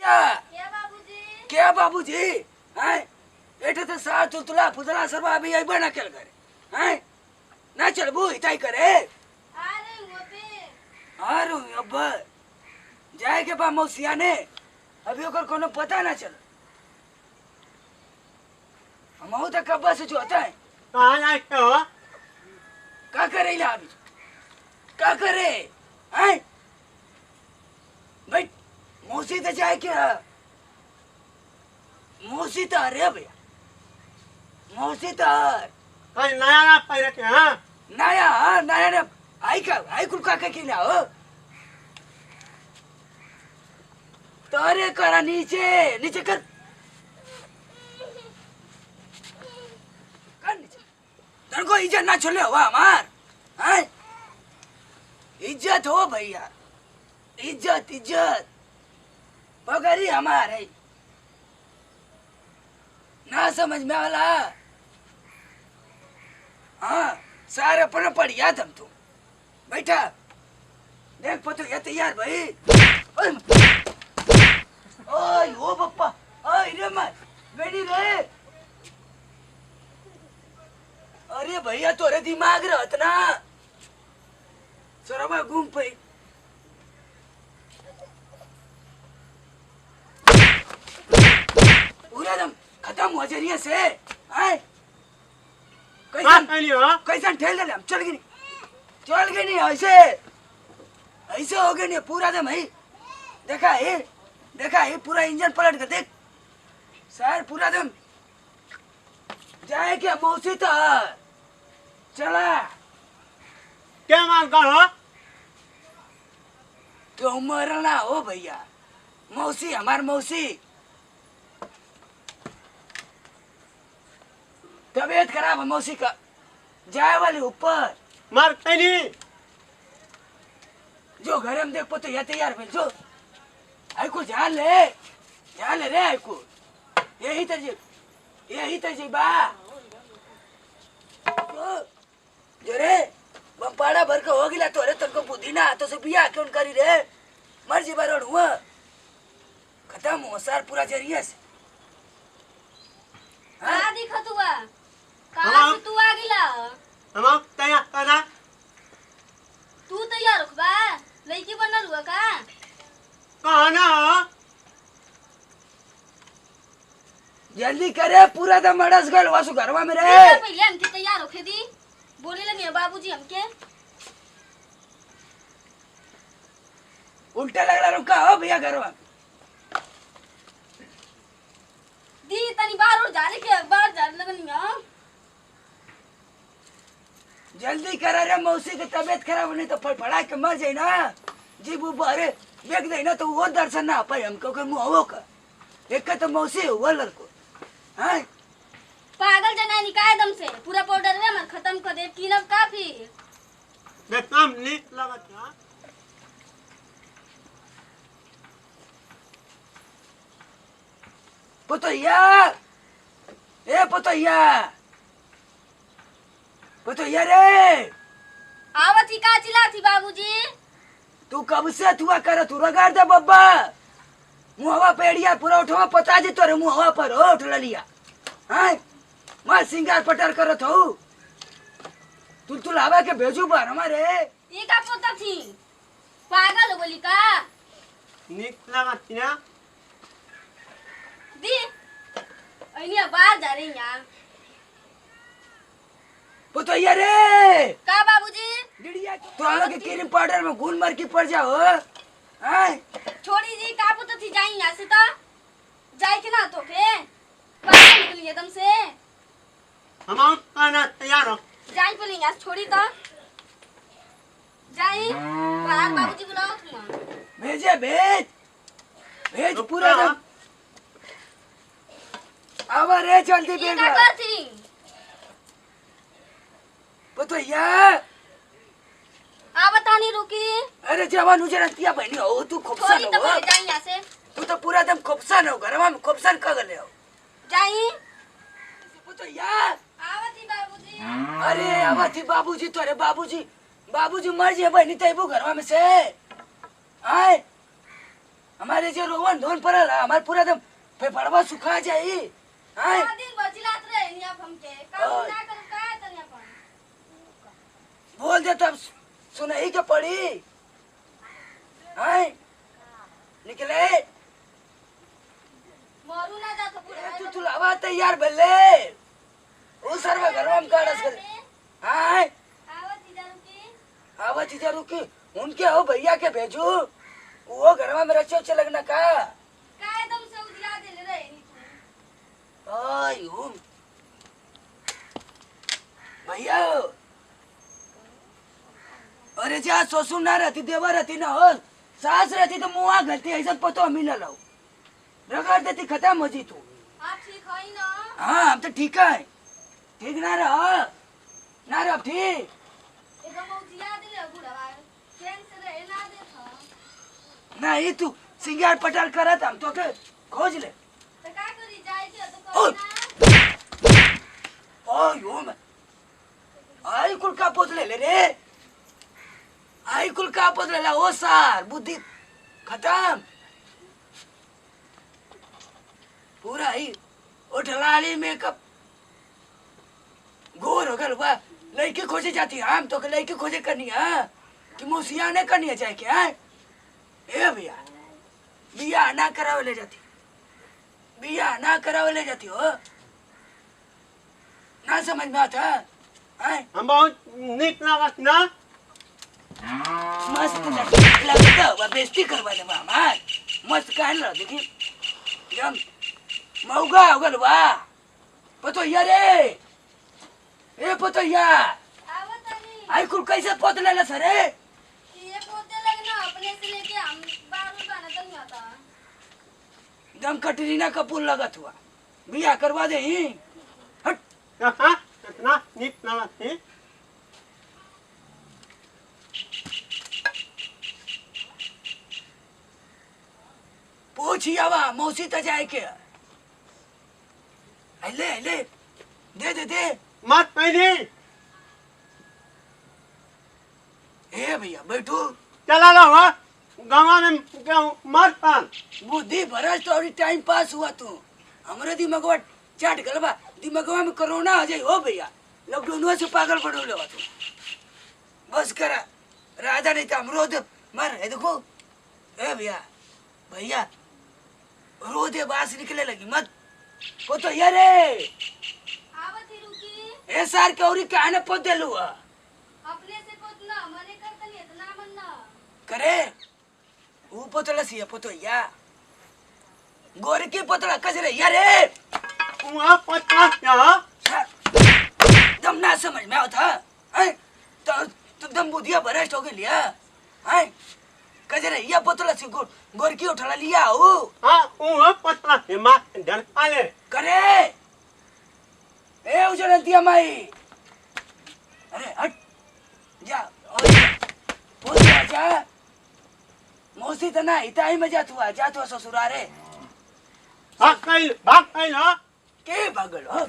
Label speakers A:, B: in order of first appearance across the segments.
A: क्या बाबूजी? क्या बाबूजी? हैं? एठे तो सार तुलतुला फुदला सरवा अभी आई बना केल करे। हैं? ना चल बू इताई करे। आरो अब जाए के बा मौसिया ने अभी ओकर कोनो पता ना चल। हम तो कब्बा से जो होता है।
B: कहाँ जाए हो?
A: का करे ला अभी? का करे? हैं? भाई मौसी तो जाए क्या? मौसी तो अरे भैया मौसी तो
B: कहीं नया ना पैर के हाँ
A: नया नया ने आई कुल का के ना हो तारे करा नीचे नीचे कर नीचे तन को इज्जत ना छोड़े हुआ हमार हैं इज्जत हो भैया इज्जत इज्जत पगड़ी हमार है ना समझ में वाला हाँ सारे अपना पढ़िया तुम तू बैठा देख पतो ये तैयार भाई ओए ओ पप्पा ओए रे मत बेटी रे अरे भैया तोरे दिमाग रहत ना सरमा घूम पे पूरा दम खत्म हो जरिए से आए कैसन ठेल दे चल गई नहीं ऐसे ऐसे हो गए नहीं पूरा दम है देखा है पूरा इंजन पलट कर देख सर पूरा दम जाए क्या मौसी तो चला
B: क्या मांग कर हो?
A: क्यों मरना हो भैया मौसी हमार मौसी तबीयत खराब है मौसी का जाए वाले ऊपर
B: मार नहीं
A: जो घर में देख तो ये तैयार भेज जो आई को जान ले रे आई को यही तजी बा जो रे बम्पाड़ा भर के हो गिला तो रे तुमको बुद्धि ना तो से बिया क्यों करी रे मर जी बारोड़ हुआ खत्म हो सार पूरा जरिया से
C: का दिखत हुआ कहां से तू आ गिला
B: हम तैयार करा
C: तू तैयार होखबा लड़की बनल हुआ का
B: कहाँ ना हो?
A: जल्दी करे पूरा दम मड़स गल वासु घरवा में रे
C: पहले हमके तैयार होखे दी बोले लगे बाबूजी हमके
A: उल्टा लग रहा रुका हो भैया घरवा
C: दी तनी बाहर उड़ जाने के बाहर जाने लगनिया
A: जल्दी करा रे मौसी की तबीयत खराब नहीं तो फड़फड़ा के मर जाए ना जी वो बारे देख दे ना तो वो दर्शन ना पाए हमको के मुंह का एक तो मौसी हुआ लड़को हैं
C: पागल जनानी का एकदम से पूरा पाउडर रे मत खत्म कर दे कीनब काफी
B: देख काम नीक लगत है
A: पुतैया ए पुतैया रे
C: आवती का चिल्लाती बाबूजी
A: तू कब से तुआ कर तू रगाड़ दे बब्बा मुहवा पेड़िया पूरा उठवा पता जे तोरे मुहवा पर उठ लिया हैं मां सिंगार पटर करत हो तू लावा के भेजू बार हमारे
C: ये का पोता थी पागल हो बोली का
B: नीक लगत है
C: दी अइनिया बाहर जा रही यहां
A: पुतैया रे
C: का बाबूजी
A: डिड़िया तो आलो के क्रीम पाउडर में घुल मर की पड़ जाओ हैं
C: छोड़ी जी का पोता थी जाई यहां से तो जाई के ना तो के बाहर निकली एकदम से
B: हम खाना तैयार हो
C: जाई पहले यहां छोड़ी तो जाई बाहर बाबूजी बुलाओ तुम
A: भेज पूरा दम आवा रे जल्दी
C: ये
A: भेज
C: का करती
A: पुतैया
C: आ बतानी रुकी
A: अरे जवान उजरतिया बहनी हो तू खूबसन
C: छोड़ी तो
A: हो
C: पहले जाई यहां से
A: तू तो पूरा दम खूबसन हो घरवा में खूबसन कर गले हो
C: जाई
A: पुतैया
C: आवती बाबूजी
A: अरे आवती बाबूजी तोरे बाबूजी मर जे बहनी तेबू घरवा में से आए हमारे जो रोवन धोन पर हमारे पूरा दम फेफड़वा सुखा जाई। हाय
C: का दिन बचिलात रहे निया हमके काम
A: ओय।
C: ना कर का तनी अपन
A: बोल दे तब सुनही के पड़ी। हाय निकले
C: मरू ना जा तो
A: तू तुलावा तैयार भले ओ सर्व घरवा में काड़स कर। हाय
C: आवत इधर की
A: आवा चीजा रुकी उनके हो भैया के भेजू वो घरवा में रचे उचे लगना का।
C: एकदम से उजिला देले रहे नी तू
A: ओय ओम भैया अरे जा ससुर ना रहती देवा रहती ना हो सास रहती तो मुआ घरती ऐसा पतो मिल लो रगड़ देती खत्म हो जी तू।
C: आप ठीक हई ना
A: हाँ हम तो ठीक है ठीक ना रह ठीक
C: एकदम उजिला देले बुढ़वा चैन से रहे ना देख
A: नहीं तू सिंगार पटाल करत हम तो के खोज ले।
C: तो का करी जाए के तो
A: ओय।
C: कोई ना
A: ओय ओम आई कुल का पोत ले रे आई कुल का पोत ले ला ओ सार बुद्धि खत्म पूरा ही उठलाली मेकअप गोर हो गल बा लड़की खोजे जाती है हम तो के लड़की खोजे करनी है कि मुसिया ने करनी है चाहे क्या है ए भैया बिया ना करावे ले जाती बिया ना करावे ले जाती हो ना समझ में आता है
B: हम बहुत नीक लागत ना
A: मस्त लगता है बेइज्जती करवा दे हमार मस्त कहन रहा देखी जम मौगा हो गल बा पतो रे ए पतो
C: आवत नहीं
A: आई कुल कैसे पोत ले सरे
C: ये पोते लगना अपने से लेके हम बारू गाना तो नहीं आता
A: दम कटरीना कपूर लगत हुआ बिया करवा दे ही हट
B: हाँ इतना नीक लागत है
A: पूछी आवा मौसी त जाए के ले दे
B: मत पहले
A: ए भैया बैठो
B: चला लो हाँ गाँव में क्या मत पान
A: बुद्धि भ्रष्ट और टाइम पास हुआ तू हमारे दिमागवा चाट गलबा दिमागवा में कोरोना आ जाए हो भैया लॉकडाउन से पागल पड़ो लेवा तू बस करा राजा नहीं तो अमरोद मर है देखो ए भैया रोदे बास निकले लगी मत वो तो ये रे
C: आवत ही रुकी
A: ए सार के औरी कहने पोत देलू
C: अपने से पोतना मने करता नहीं इतना मन ना
A: करे वो पोतला सी पोतोया गोरी की पोतला कजरे यारे
B: वहाँ पता क्या
A: दम ना समझ में आता है तो दम बुधिया भ्रष्ट हो गई लिया है कजरे या पोतला सी गोर की उठला लिया हो
B: हाँ वहाँ पता है माँ धन आले
A: करे ए उजड़ दिया माई अरे हट जा पोतला जा मौसी तो ना इताई में जात हुआ ससुरारे
B: भाग कहीं हाँ
A: के बगल हो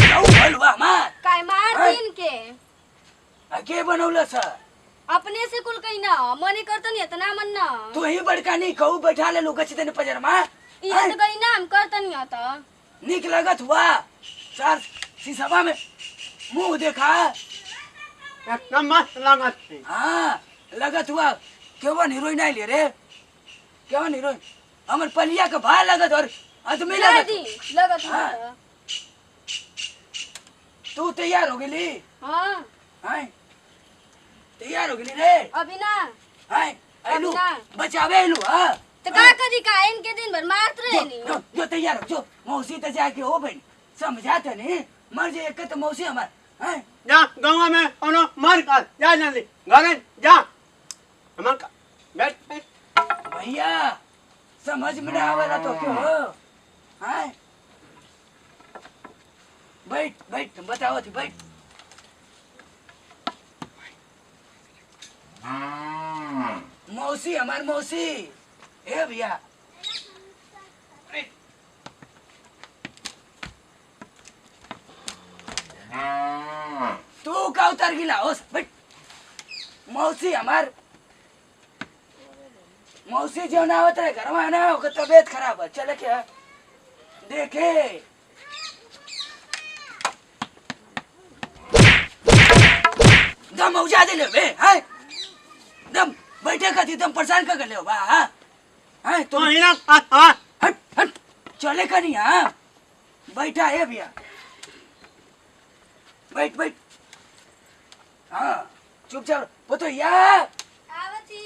A: जाऊ हलवा मार
C: काय मार
A: हैं?
C: दिन के
A: के बनौला सर
C: अपने से कुल कहीं ना मने करता नहीं इतना मन ना
A: तू ही बड़का नहीं कहू बैठा ले लोग अच्छे पजर में
C: ये तो कहीं ना हम करता नहीं आता
A: निक लगत हुआ सर शीशवा में मुंह देखा
B: इतना मस्त लागत है
A: हाँ लगत हुआ केवन हीरोइन आई ले रे केवन हीरोइन हमर पलिया का भाई लगत और आदमी लगत
C: दादी लगत
A: हाँ।
C: है
A: तू तैयार हो गेली
C: हां
A: हाय तैयार हो गेली रे
C: अभी ना
A: हाय आइलू
C: ना।
A: बचावे आइलू हां
C: तो का करी का इनके दिन भर मारत रहे नी
A: जो तैयार हो जो मौसी तो जाके हो बहन समझाते नहीं मर जाए एक तो मौसी हमार हैं
B: जा गाँव में कोनो मार कर जा जल्दी घरे जा हमार का बैठ
A: भैया समझ में ना आवेला तो क्यों हो हैं बैठ तुम बताओ थी बैठ मौसी हमार मौसी ए भैया तू का उतर गिला हो बैठ मौसी हमार मौसी जो ना आवत रहे घर में ना ओकर तबीयत खराब है चले क्या देखे दम उजा दे ले बे हैं दम बैठे का दम परेशान कर ले बा हैं
B: तो
A: तो
B: हिना हां
A: हट हट चले का नहीं हाँ बैठा है भैया बैठ बैठ हाँ चुपचाप वो तो यार
C: आवती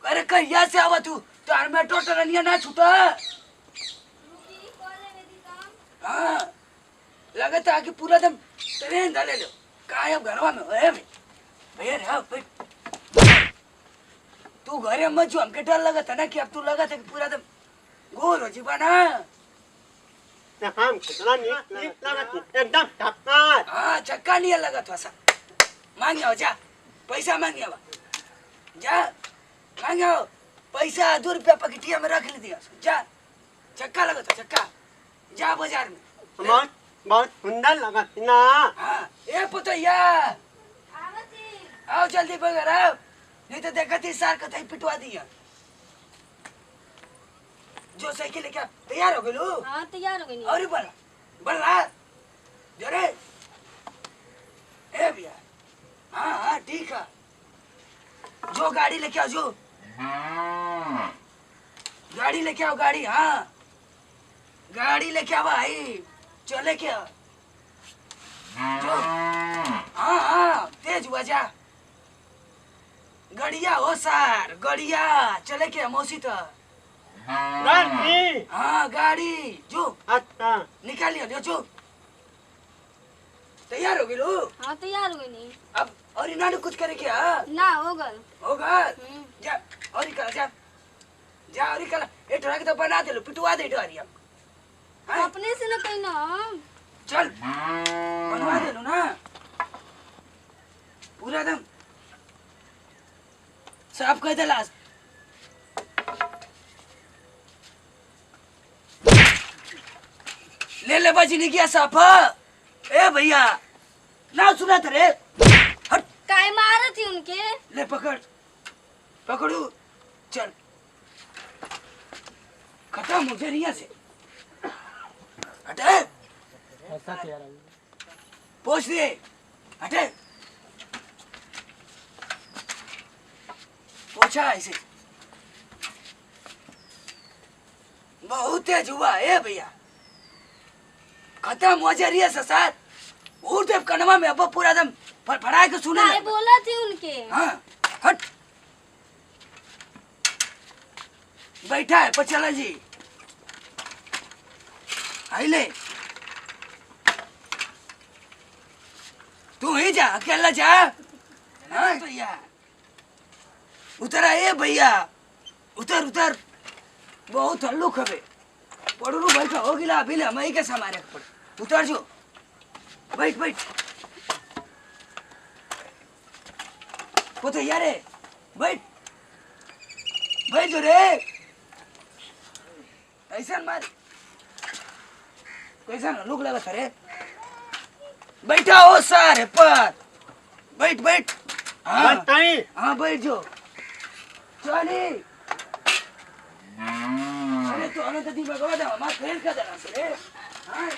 A: अरे कहिया से आवा तू तार में टोटल नहीं ना छूटा
C: रुकी करे मेरी काम
A: हाँ लगता है कि पूरा दम ट्रेन डाले लो कायम घरवा में है भैया रे बैठ तू घरे मत जो हमके डर लगा था ना कि अब तू लगा था कि पूरा दम गोल हो जीवा ना
B: हम कितना नहीं लगा एकदम टक्कर
A: हाँ चक्का नहीं लगा था सा मांगे हो जा पैसा मांगे हो जा मांगे हो पैसा 2 रुपया पकेटिया में रख ली दिया जा चक्का लगा था चक्का जा बाजार में
B: बहुत बहुत सुंदर लगा ना
A: हाँ ए पुतैया
C: आवती
A: आओ जल्दी बगैर आओ नहीं तो देखा थी सार का पिटवा दिया जो साइकिल लेके तैयार हो गए लो
C: हां तैयार हो गई नहीं
A: और बल बल रहा जरे ए भैया हाँ हाँ ठीक है जो गाड़ी लेके आओ जो गाड़ी लेके आओ गाड़ी हाँ गाड़ी लेके आओ भाई चले क्या जो हाँ हाँ तेज हुआ जा गड़िया हो सार गड़िया चले क्या मौसी तो
B: गाड़ी
A: हाँ गाड़ी जो
B: अच्छा
A: निकाल लिया जो तैयार हो गई लो
C: हां तैयार हो गई नहीं
A: अब और इन्होंने कुछ करे क्या
C: ना हो गल
A: होगा जा और कल जा जा और कल ये ट्रक तो बना दे लो पिटवा दे डोरिया हाँ
C: अपने से ना कहीं ना
A: चल बनवा दे लो ना पूरा दम साफ कर दे लास्ट ले ले बाजी नहीं किया साफा ए भैया ना सुना तेरे हट
C: काय मारे थी उनके
A: ले पकड़ पकड़ू चल खत्म हो जाए यहाँ से हटे पहुंच दिए हटे पहुंचा ऐसे बहुत तेज हुआ है भैया खत्म हो जा रही है ससार और जब कनवा में अब पूरा दम फड़फड़ाए के सुने
C: काय बोला थी उनके
A: हाँ हट बैठा है पर चला जी आई ले तू ही जा अकेला जा हाँ भैया उतरा ए भैया उतर उतर बहुत हल्लुक है पड़ू भाई का हो गिला अभी ले मई के समारे पड़ उतर जो बैठ बैठ वो तो यार बैठ बैठ जो रे ऐसा मार कैसा ना लुक लगा था रे बैठा हो सारे पर बैठ बैठ हाँ
B: बताइए
A: हाँ बैठ जो चली अरे तो हमें तो दी भगवान हमारा फेल कर देना से रे हाँ